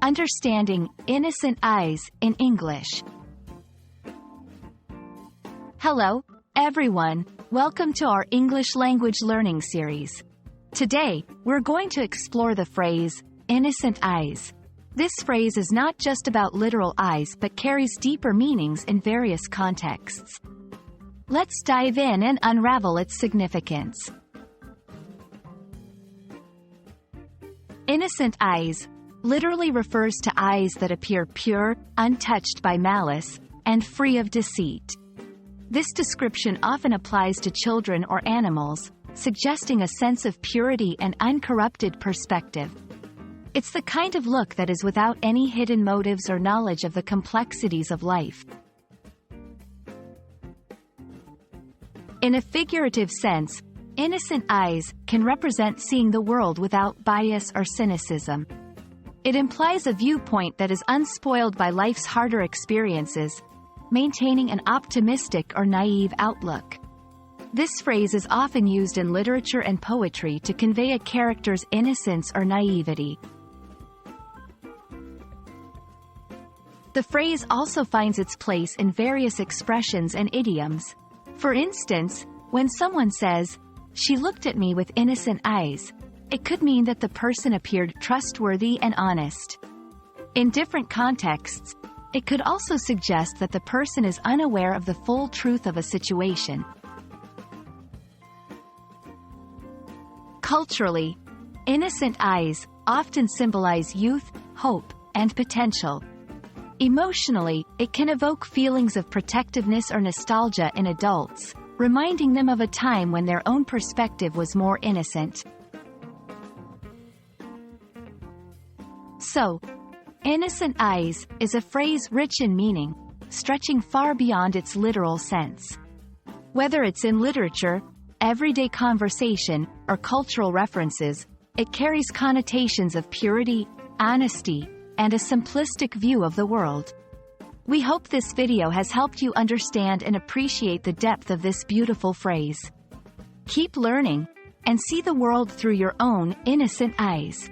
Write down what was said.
Understanding innocent eyes in English. Hello, everyone. Welcome to our English language learning series. Today, we're going to explore the phrase, innocent eyes. This phrase is not just about literal eyes but carries deeper meanings in various contexts. Let's dive in and unravel its significance. Innocent eyes literally refers to eyes that appear pure, untouched by malice, and free of deceit. This description often applies to children or animals, suggesting a sense of purity and uncorrupted perspective. It's the kind of look that is without any hidden motives or knowledge of the complexities of life. In a figurative sense, innocent eyes can represent seeing the world without bias or cynicism. It implies a viewpoint that is unspoiled by life's harder experiences, maintaining an optimistic or naive outlook. This phrase is often used in literature and poetry to convey a character's innocence or naivety. The phrase also finds its place in various expressions and idioms. For instance, when someone says, "She looked at me with innocent eyes," it could mean that the person appeared trustworthy and honest. In different contexts, it could also suggest that the person is unaware of the full truth of a situation. Culturally, innocent eyes often symbolize youth, hope, and potential. Emotionally, it can evoke feelings of protectiveness or nostalgia in adults, reminding them of a time when their own perspective was more innocent. So, innocent eyes is a phrase rich in meaning, stretching far beyond its literal sense. Whether it's in literature, everyday conversation, or cultural references, it carries connotations of purity, honesty, and a simplistic view of the world. We hope this video has helped you understand and appreciate the depth of this beautiful phrase. Keep learning, and see the world through your own innocent eyes.